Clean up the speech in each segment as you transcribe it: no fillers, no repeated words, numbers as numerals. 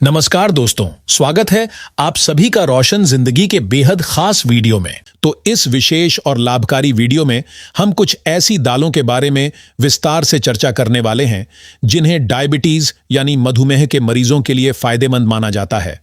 नमस्कार दोस्तों, स्वागत है आप सभी का रोशन जिंदगी के बेहद खास वीडियो में। तो इस विशेष और लाभकारी वीडियो में हम कुछ ऐसी दालों के बारे में विस्तार से चर्चा करने वाले हैं जिन्हें डायबिटीज यानी मधुमेह के मरीजों के लिए फायदेमंद माना जाता है।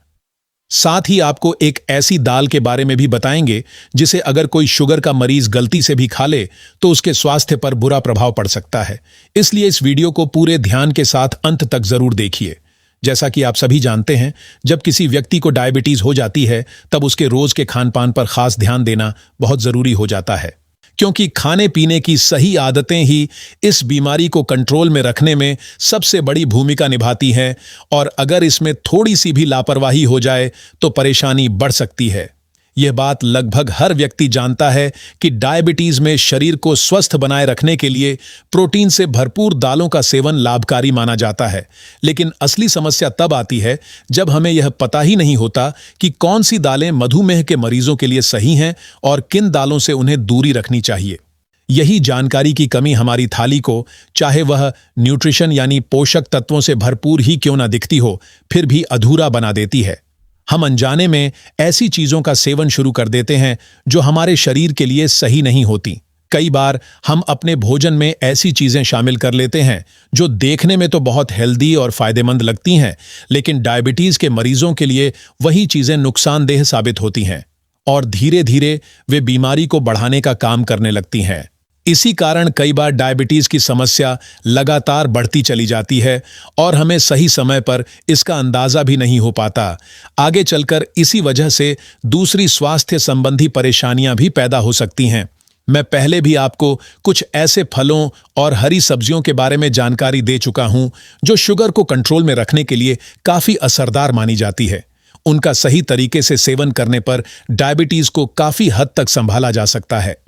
साथ ही आपको एक ऐसी दाल के बारे में भी बताएंगे जिसे अगर कोई शुगर का मरीज गलती से भी खा ले तो उसके स्वास्थ्य पर बुरा प्रभाव पड़ सकता है। इसलिए इस वीडियो को पूरे ध्यान के साथ अंत तक जरूर देखिए। जैसा कि आप सभी जानते हैं, जब किसी व्यक्ति को डायबिटीज हो जाती है तब उसके रोज के खान पान पर खास ध्यान देना बहुत जरूरी हो जाता है, क्योंकि खाने पीने की सही आदतें ही इस बीमारी को कंट्रोल में रखने में सबसे बड़ी भूमिका निभाती हैं और अगर इसमें थोड़ी सी भी लापरवाही हो जाए तो परेशानी बढ़ सकती है। यह बात लगभग हर व्यक्ति जानता है कि डायबिटीज में शरीर को स्वस्थ बनाए रखने के लिए प्रोटीन से भरपूर दालों का सेवन लाभकारी माना जाता है, लेकिन असली समस्या तब आती है जब हमें यह पता ही नहीं होता कि कौन सी दालें मधुमेह के मरीजों के लिए सही हैं और किन दालों से उन्हें दूरी रखनी चाहिए। यही जानकारी की कमी हमारी थाली को, चाहे वह न्यूट्रिशन यानी पोषक तत्वों से भरपूर ही क्यों न दिखती हो, फिर भी अधूरा बना देती है। हम अनजाने में ऐसी चीजों का सेवन शुरू कर देते हैं जो हमारे शरीर के लिए सही नहीं होती। कई बार हम अपने भोजन में ऐसी चीजें शामिल कर लेते हैं जो देखने में तो बहुत हेल्दी और फायदेमंद लगती हैं, लेकिन डायबिटीज के मरीजों के लिए वही चीजें नुकसानदेह साबित होती हैं और धीरे धीरे वे बीमारी को बढ़ाने का काम करने लगती हैं। इसी कारण कई बार डायबिटीज की समस्या लगातार बढ़ती चली जाती है और हमें सही समय पर इसका अंदाजा भी नहीं हो पाता। आगे चलकर इसी वजह से दूसरी स्वास्थ्य संबंधी परेशानियां भी पैदा हो सकती हैं। मैं पहले भी आपको कुछ ऐसे फलों और हरी सब्जियों के बारे में जानकारी दे चुका हूं जो शुगर को कंट्रोल में रखने के लिए काफी असरदार मानी जाती है। उनका सही तरीके से सेवन करने पर डायबिटीज को काफी हद तक संभाला जा सकता है।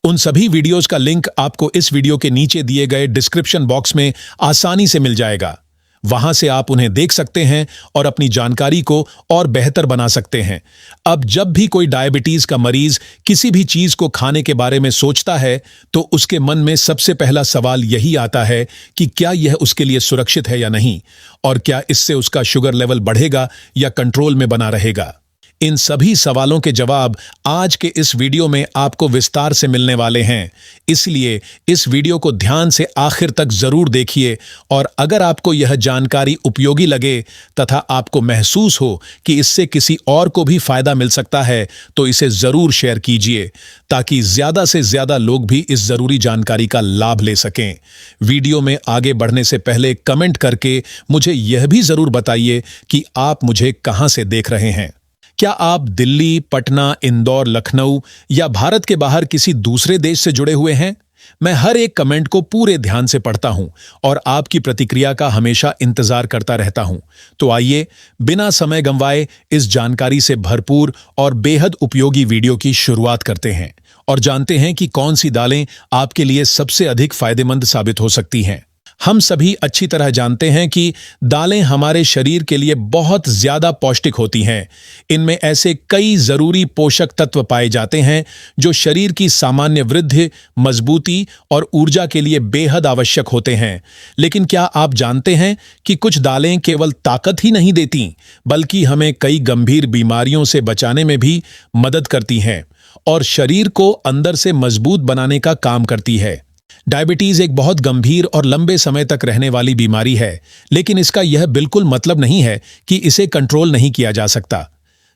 उन सभी वीडियोस का लिंक आपको इस वीडियो के नीचे दिए गए डिस्क्रिप्शन बॉक्स में आसानी से मिल जाएगा। वहां से आप उन्हें देख सकते हैं और अपनी जानकारी को और बेहतर बना सकते हैं। अब जब भी कोई डायबिटीज का मरीज किसी भी चीज को खाने के बारे में सोचता है तो उसके मन में सबसे पहला सवाल यही आता है कि क्या यह उसके लिए सुरक्षित है या नहीं, और क्या इससे उसका शुगर लेवल बढ़ेगा या कंट्रोल में बना रहेगा। इन सभी सवालों के जवाब आज के इस वीडियो में आपको विस्तार से मिलने वाले हैं, इसलिए इस वीडियो को ध्यान से आखिर तक जरूर देखिए। और अगर आपको यह जानकारी उपयोगी लगे तथा आपको महसूस हो कि इससे किसी और को भी फायदा मिल सकता है तो इसे जरूर शेयर कीजिए ताकि ज्यादा से ज्यादा लोग भी इस जरूरी जानकारी का लाभ ले सकें। वीडियो में आगे बढ़ने से पहले कमेंट करके मुझे यह भी जरूर बताइए कि आप मुझे कहां से देख रहे हैं। क्या आप दिल्ली, पटना, इंदौर, लखनऊ या भारत के बाहर किसी दूसरे देश से जुड़े हुए हैं? मैं हर एक कमेंट को पूरे ध्यान से पढ़ता हूं और आपकी प्रतिक्रिया का हमेशा इंतजार करता रहता हूं। तो आइए बिना समय गंवाए इस जानकारी से भरपूर और बेहद उपयोगी वीडियो की शुरुआत करते हैं और जानते हैं कि कौन सी दालें आपके लिए सबसे अधिक फायदेमंद साबित हो सकती हैं। हम सभी अच्छी तरह जानते हैं कि दालें हमारे शरीर के लिए बहुत ज्यादा पौष्टिक होती हैं। इनमें ऐसे कई जरूरी पोषक तत्व पाए जाते हैं जो शरीर की सामान्य वृद्धि, मजबूती और ऊर्जा के लिए बेहद आवश्यक होते हैं। लेकिन क्या आप जानते हैं कि कुछ दालें केवल ताकत ही नहीं देती, बल्कि हमें कई गंभीर बीमारियों से बचाने में भी मदद करती हैं और शरीर को अंदर से मजबूत बनाने का काम करती है। डायबिटीज एक बहुत गंभीर और लंबे समय तक रहने वाली बीमारी है, लेकिन इसका यह बिल्कुल मतलब नहीं है कि इसे कंट्रोल नहीं किया जा सकता।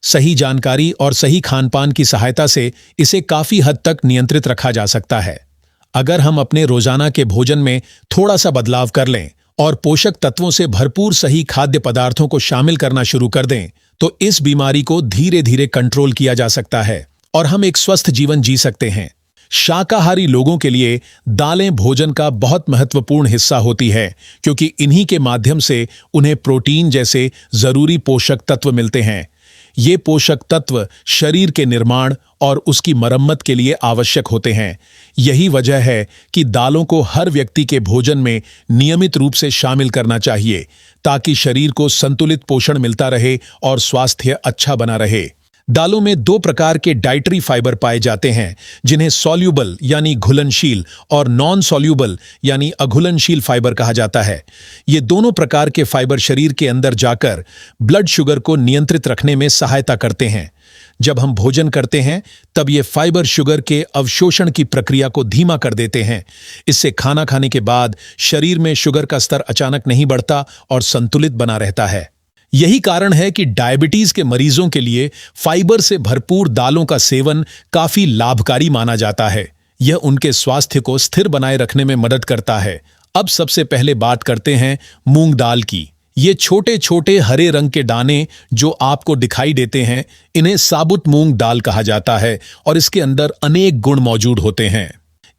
सही जानकारी और सही खानपान की सहायता से इसे काफी हद तक नियंत्रित रखा जा सकता है। अगर हम अपने रोजाना के भोजन में थोड़ा सा बदलाव कर लें और पोषक तत्वों से भरपूर सही खाद्य पदार्थों को शामिल करना शुरू कर दें, तो इस बीमारी को धीरे धीरे कंट्रोल किया जा सकता है और हम एक स्वस्थ जीवन जी सकते हैं। शाकाहारी लोगों के लिए दालें भोजन का बहुत महत्वपूर्ण हिस्सा होती है, क्योंकि इन्हीं के माध्यम से उन्हें प्रोटीन जैसे जरूरी पोषक तत्व मिलते हैं। ये पोषक तत्व शरीर के निर्माण और उसकी मरम्मत के लिए आवश्यक होते हैं। यही वजह है कि दालों को हर व्यक्ति के भोजन में नियमित रूप से शामिल करना चाहिए ताकि शरीर को संतुलित पोषण मिलता रहे और स्वास्थ्य अच्छा बना रहे। दालों में दो प्रकार के डाइटरी फाइबर पाए जाते हैं, जिन्हें सॉल्यूबल यानी घुलनशील और नॉन सॉल्यूबल यानी अघुलनशील फाइबर कहा जाता है। ये दोनों प्रकार के फाइबर शरीर के अंदर जाकर ब्लड शुगर को नियंत्रित रखने में सहायता करते हैं। जब हम भोजन करते हैं तब ये फाइबर शुगर के अवशोषण की प्रक्रिया को धीमा कर देते हैं। इससे खाना खाने के बाद शरीर में शुगर का स्तर अचानक नहीं बढ़ता और संतुलित बना रहता है। यही कारण है कि डायबिटीज के मरीजों के लिए फाइबर से भरपूर दालों का सेवन काफी लाभकारी माना जाता है। यह उनके स्वास्थ्य को स्थिर बनाए रखने में मदद करता है। अब सबसे पहले बात करते हैं मूंग दाल की। ये छोटे छोटे हरे रंग के दाने जो आपको दिखाई देते हैं, इन्हें साबुत मूंग दाल कहा जाता है और इसके अंदर अनेक गुण मौजूद होते हैं।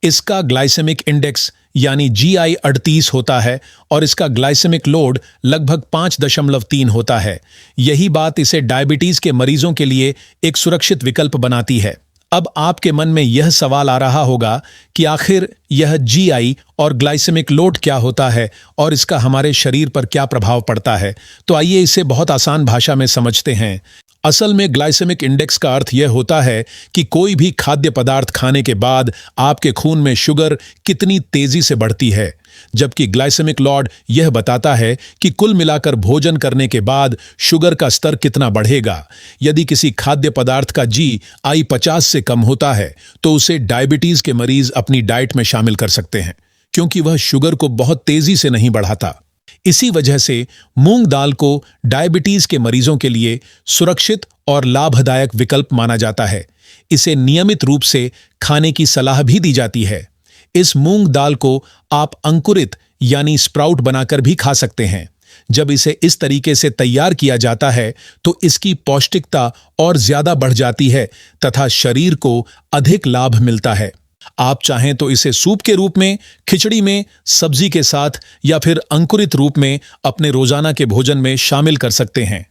इसका ग्लाइसेमिक इंडेक्स यानी GI 38 होता है और इसका ग्लाइसेमिक लोड लगभग 5.3 होता है। यही बात इसे डायबिटीज के मरीजों के लिए एक सुरक्षित विकल्प बनाती है। अब आपके मन में यह सवाल आ रहा होगा कि आखिर यह GI और ग्लाइसेमिक लोड क्या होता है और इसका हमारे शरीर पर क्या प्रभाव पड़ता है। तो आइए इसे बहुत आसान भाषा में समझते हैं। असल में ग्लाइसेमिक इंडेक्स का अर्थ यह होता है कि कोई भी खाद्य पदार्थ खाने के बाद आपके खून में शुगर कितनी तेजी से बढ़ती है, जबकि ग्लाइसेमिक लोड यह बताता है कि कुल मिलाकर भोजन करने के बाद शुगर का स्तर कितना बढ़ेगा। यदि किसी खाद्य पदार्थ का GI 50 से कम होता है तो उसे डायबिटीज के मरीज अपनी डाइट में शामिल कर सकते हैं, क्योंकि वह शुगर को बहुत तेजी से नहीं बढ़ाता। इसी वजह से मूंग दाल को डायबिटीज के मरीजों के लिए सुरक्षित और लाभदायक विकल्प माना जाता है। इसे नियमित रूप से खाने की सलाह भी दी जाती है। इस मूंग दाल को आप अंकुरित यानी स्प्राउट बनाकर भी खा सकते हैं। जब इसे इस तरीके से तैयार किया जाता है तो इसकी पौष्टिकता और ज्यादा बढ़ जाती है तथा शरीर को अधिक लाभ मिलता है। आप चाहें तो इसे सूप के रूप में, खिचड़ी में, सब्जी के साथ या फिर अंकुरित रूप में अपने रोजाना के भोजन में शामिल कर सकते हैं।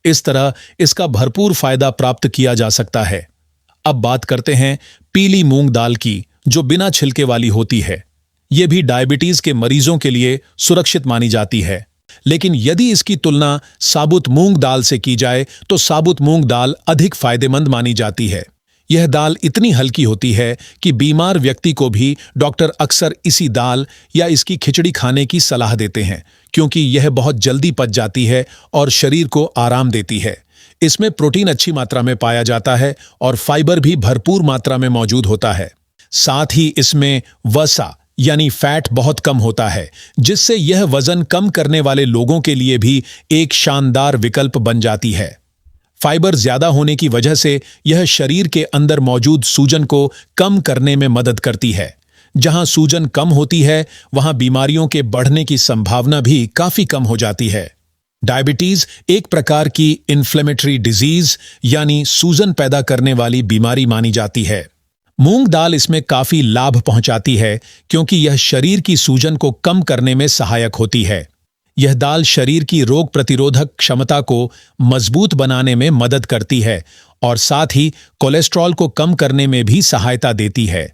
इस तरह इसका भरपूर फायदा प्राप्त किया जा सकता है। अब बात करते हैं पीली मूंग दाल की, जो बिना छिलके वाली होती है। यह भी डायबिटीज के मरीजों के लिए सुरक्षित मानी जाती है। लेकिन यदि इसकी तुलना साबुत मूंग दाल से की जाए तो साबुत मूंग दाल अधिक फायदेमंद मानी जाती है। यह दाल इतनी हल्की होती है कि बीमार व्यक्ति को भी डॉक्टर अक्सर इसी दाल या इसकी खिचड़ी खाने की सलाह देते हैं, क्योंकि यह बहुत जल्दी पच जाती है और शरीर को आराम देती है। इसमें प्रोटीन अच्छी मात्रा में पाया जाता है और फाइबर भी भरपूर मात्रा में मौजूद होता है। साथ ही इसमें वसा यानी फैट बहुत कम होता है, जिससे यह वजन कम करने वाले लोगों के लिए भी एक शानदार विकल्प बन जाती है। फाइबर ज्यादा होने की वजह से यह शरीर के अंदर मौजूद सूजन को कम करने में मदद करती है। जहां सूजन कम होती है वहां बीमारियों के बढ़ने की संभावना भी काफी कम हो जाती है। डायबिटीज एक प्रकार की इन्फ्लेमेटरी डिजीज यानी सूजन पैदा करने वाली बीमारी मानी जाती है। मूंग दाल इसमें काफी लाभ पहुंचाती है, क्योंकि यह शरीर की सूजन को कम करने में सहायक होती है। यह दाल शरीर की रोग प्रतिरोधक क्षमता को मजबूत बनाने में मदद करती है और साथ ही कोलेस्ट्रॉल को कम करने में भी सहायता देती है।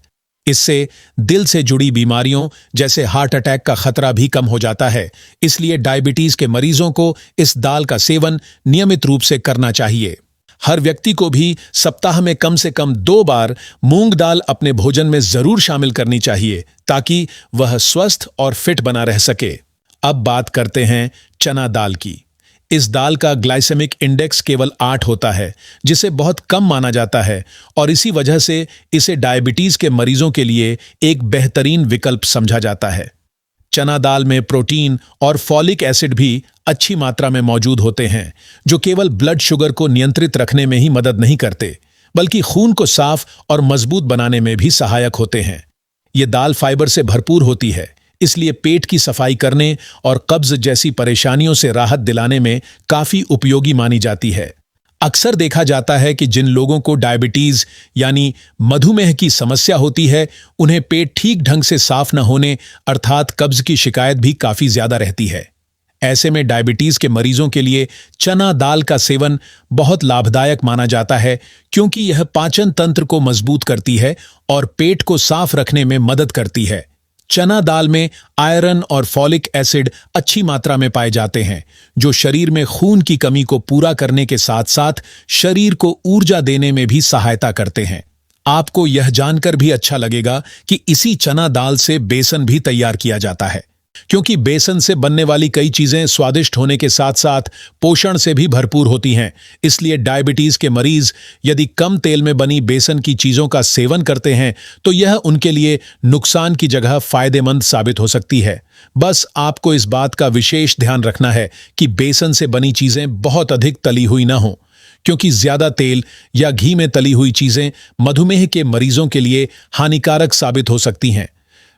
इससे दिल से जुड़ी बीमारियों जैसे हार्ट अटैक का खतरा भी कम हो जाता है। इसलिए डायबिटीज के मरीजों को इस दाल का सेवन नियमित रूप से करना चाहिए। हर व्यक्ति को भी सप्ताह में कम से कम 2 बार मूंग दाल अपने भोजन में जरूर शामिल करनी चाहिए, ताकि वह स्वस्थ और फिट बना रह सके। अब बात करते हैं चना दाल की। इस दाल का ग्लाइसेमिक इंडेक्स केवल 8 होता है, जिसे बहुत कम माना जाता है और इसी वजह से इसे डायबिटीज के मरीजों के लिए एक बेहतरीन विकल्प समझा जाता है। चना दाल में प्रोटीन और फॉलिक एसिड भी अच्छी मात्रा में मौजूद होते हैं, जो केवल ब्लड शुगर को नियंत्रित रखने में ही मदद नहीं करते, बल्कि खून को साफ और मजबूत बनाने में भी सहायक होते हैं। ये दाल फाइबर से भरपूर होती है, इसलिए पेट की सफाई करने और कब्ज जैसी परेशानियों से राहत दिलाने में काफी उपयोगी मानी जाती है। अक्सर देखा जाता है कि जिन लोगों को डायबिटीज यानी मधुमेह की समस्या होती है, उन्हें पेट ठीक ढंग से साफ न होने अर्थात कब्ज की शिकायत भी काफी ज्यादा रहती है। ऐसे में डायबिटीज के मरीजों के लिए चना दाल का सेवन बहुत लाभदायक माना जाता है, क्योंकि यह पाचन तंत्र को मजबूत करती है और पेट को साफ रखने में मदद करती है। चना दाल में आयरन और फॉलिक एसिड अच्छी मात्रा में पाए जाते हैं, जो शरीर में खून की कमी को पूरा करने के साथ साथ शरीर को ऊर्जा देने में भी सहायता करते हैं। आपको यह जानकर भी अच्छा लगेगा कि इसी चना दाल से बेसन भी तैयार किया जाता है, क्योंकि बेसन से बनने वाली कई चीजें स्वादिष्ट होने के साथ साथ पोषण से भी भरपूर होती हैं। इसलिए डायबिटीज के मरीज यदि कम तेल में बनी बेसन की चीजों का सेवन करते हैं तो यह उनके लिए नुकसान की जगह फायदेमंद साबित हो सकती है। बस आपको इस बात का विशेष ध्यान रखना है कि बेसन से बनी चीजें बहुत अधिक तली हुई ना हो, क्योंकि ज्यादा तेल या घी में तली हुई चीजें मधुमेह के मरीजों के लिए हानिकारक साबित हो सकती हैं।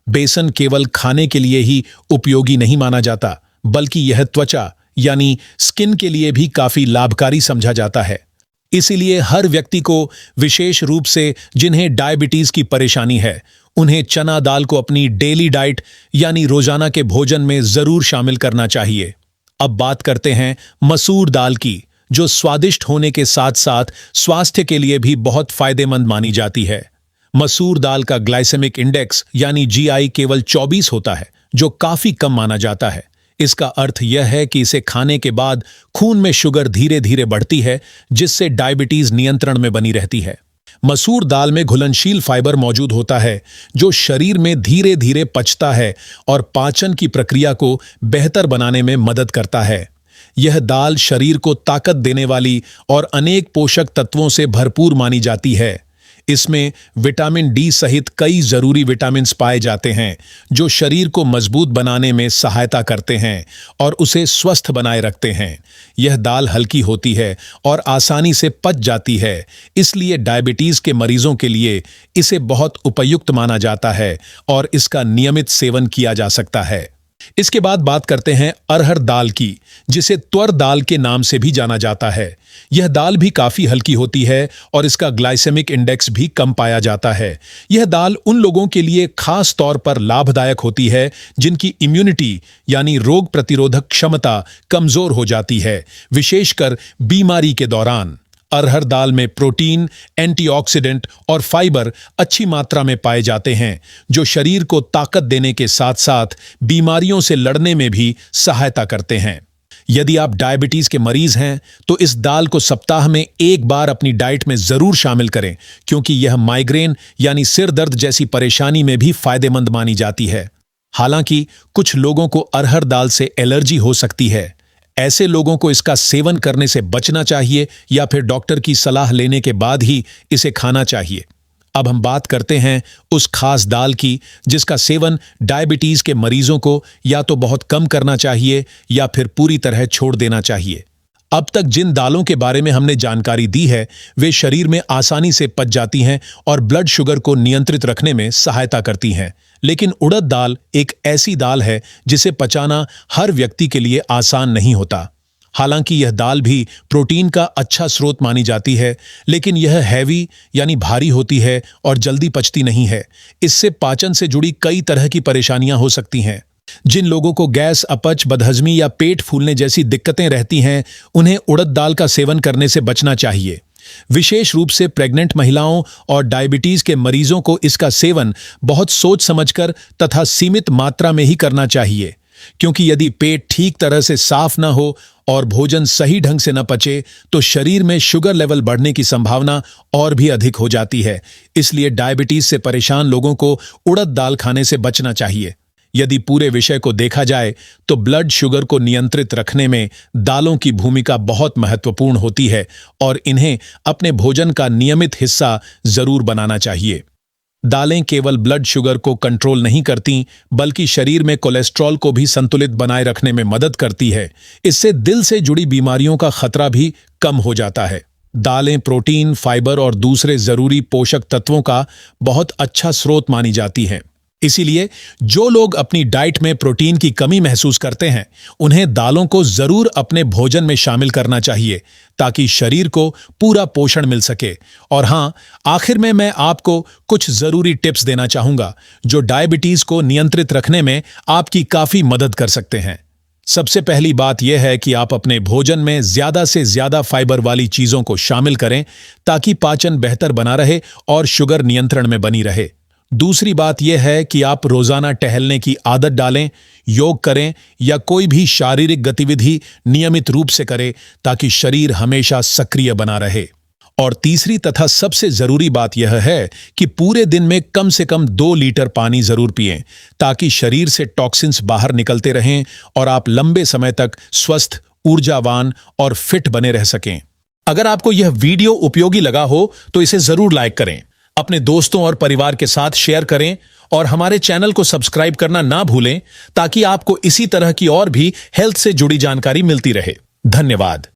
बेसन केवल खाने के लिए ही उपयोगी नहीं माना जाता, बल्कि यह त्वचा यानी स्किन के लिए भी काफी लाभकारी समझा जाता है। इसीलिए हर व्यक्ति को, विशेष रूप से जिन्हें डायबिटीज की परेशानी है, उन्हें चना दाल को अपनी डेली डाइट यानी रोजाना के भोजन में जरूर शामिल करना चाहिए। अब बात करते हैं मसूर दाल की, जो स्वादिष्ट होने के साथ साथ स्वास्थ्य के लिए भी बहुत फायदेमंद मानी जाती है। मसूर दाल का ग्लाइसेमिक इंडेक्स यानी जीआई केवल 24 होता है, जो काफी कम माना जाता है। इसका अर्थ यह है कि इसे खाने के बाद खून में शुगर धीरे धीरे बढ़ती है, जिससे डायबिटीज नियंत्रण में बनी रहती है। मसूर दाल में घुलनशील फाइबर मौजूद होता है, जो शरीर में धीरे धीरे पचता है और पाचन की प्रक्रिया को बेहतर बनाने में मदद करता है। यह दाल शरीर को ताकत देने वाली और अनेक पोषक तत्वों से भरपूर मानी जाती है। इसमें विटामिन डी सहित कई जरूरी विटामिन्स पाए जाते हैं, जो शरीर को मजबूत बनाने में सहायता करते हैं और उसे स्वस्थ बनाए रखते हैं। यह दाल हल्की होती है और आसानी से पच जाती है, इसलिए डायबिटीज के मरीजों के लिए इसे बहुत उपयुक्त माना जाता है और इसका नियमित सेवन किया जा सकता है। इसके बाद बात करते हैं अरहर दाल की, जिसे तुअर दाल के नाम से भी जाना जाता है। यह दाल भी काफी हल्की होती है और इसका ग्लाइसेमिक इंडेक्स भी कम पाया जाता है। यह दाल उन लोगों के लिए खास तौर पर लाभदायक होती है जिनकी इम्यूनिटी यानी रोग प्रतिरोधक क्षमता कमजोर हो जाती है, विशेषकर बीमारी के दौरान। अरहर दाल में प्रोटीन, एंटीऑक्सीडेंट और फाइबर अच्छी मात्रा में पाए जाते हैं, जो शरीर को ताकत देने के साथ साथ बीमारियों से लड़ने में भी सहायता करते हैं। यदि आप डायबिटीज के मरीज हैं तो इस दाल को सप्ताह में एक बार अपनी डाइट में जरूर शामिल करें, क्योंकि यह माइग्रेन यानी सिर दर्द जैसी परेशानी में भी फायदेमंद मानी जाती है। हालांकि कुछ लोगों को अरहर दाल से एलर्जी हो सकती है। ऐसे लोगों को इसका सेवन करने से बचना चाहिए या फिर डॉक्टर की सलाह लेने के बाद ही इसे खाना चाहिए। अब हम बात करते हैं उस खास दाल की जिसका सेवन डायबिटीज के मरीजों को या तो बहुत कम करना चाहिए या फिर पूरी तरह छोड़ देना चाहिए। अब तक जिन दालों के बारे में हमने जानकारी दी है, वे शरीर में आसानी से पच जाती हैं और ब्लड शुगर को नियंत्रित रखने में सहायता करती हैं। लेकिन उड़द दाल एक ऐसी दाल है जिसे पचाना हर व्यक्ति के लिए आसान नहीं होता। हालांकि यह दाल भी प्रोटीन का अच्छा स्रोत मानी जाती है, लेकिन यह हैवी यानी भारी होती है और जल्दी पचती नहीं है। इससे पाचन से जुड़ी कई तरह की परेशानियां हो सकती हैं। जिन लोगों को गैस, अपच, बदहजमी या पेट फूलने जैसी दिक्कतें रहती हैं, उन्हें उड़द दाल का सेवन करने से बचना चाहिए। विशेष रूप से प्रेग्नेंट महिलाओं और डायबिटीज के मरीजों को इसका सेवन बहुत सोच समझकर तथा सीमित मात्रा में ही करना चाहिए, क्योंकि यदि पेट ठीक तरह से साफ न हो और भोजन सही ढंग से न पचे तो शरीर में शुगर लेवल बढ़ने की संभावना और भी अधिक हो जाती है। इसलिए डायबिटीज से परेशान लोगों को उड़द दाल खाने से बचना चाहिए। यदि पूरे विषय को देखा जाए तो ब्लड शुगर को नियंत्रित रखने में दालों की भूमिका बहुत महत्वपूर्ण होती है और इन्हें अपने भोजन का नियमित हिस्सा जरूर बनाना चाहिए। दालें केवल ब्लड शुगर को कंट्रोल नहीं करती, बल्कि शरीर में कोलेस्ट्रॉल को भी संतुलित बनाए रखने में मदद करती है। इससे दिल से जुड़ी बीमारियों का खतरा भी कम हो जाता है। दालें प्रोटीन, फाइबर और दूसरे जरूरी पोषक तत्वों का बहुत अच्छा स्रोत मानी जाती हैं। इसीलिए जो लोग अपनी डाइट में प्रोटीन की कमी महसूस करते हैं, उन्हें दालों को जरूर अपने भोजन में शामिल करना चाहिए, ताकि शरीर को पूरा पोषण मिल सके। और हां, आखिर में मैं आपको कुछ जरूरी टिप्स देना चाहूंगा जो डायबिटीज को नियंत्रित रखने में आपकी काफी मदद कर सकते हैं। सबसे पहली बात यह है कि आप अपने भोजन में ज्यादा से ज्यादा फाइबर वाली चीजों को शामिल करें, ताकि पाचन बेहतर बना रहे और शुगर नियंत्रण में बनी रहे। दूसरी बात यह है कि आप रोजाना टहलने की आदत डालें, योग करें या कोई भी शारीरिक गतिविधि नियमित रूप से करें ताकि शरीर हमेशा सक्रिय बना रहे। और तीसरी तथा सबसे जरूरी बात यह है कि पूरे दिन में कम से कम 2 लीटर पानी जरूर पिएं ताकि शरीर से टॉक्सिन्स बाहर निकलते रहें और आप लंबे समय तक स्वस्थ, ऊर्जावान और फिट बने रह सकें। अगर आपको यह वीडियो उपयोगी लगा हो तो इसे जरूर लाइक करें, अपने दोस्तों और परिवार के साथ शेयर करें और हमारे चैनल को सब्सक्राइब करना ना भूलें ताकि आपको इसी तरह की और भी हेल्थ से जुड़ी जानकारी मिलती रहे। धन्यवाद।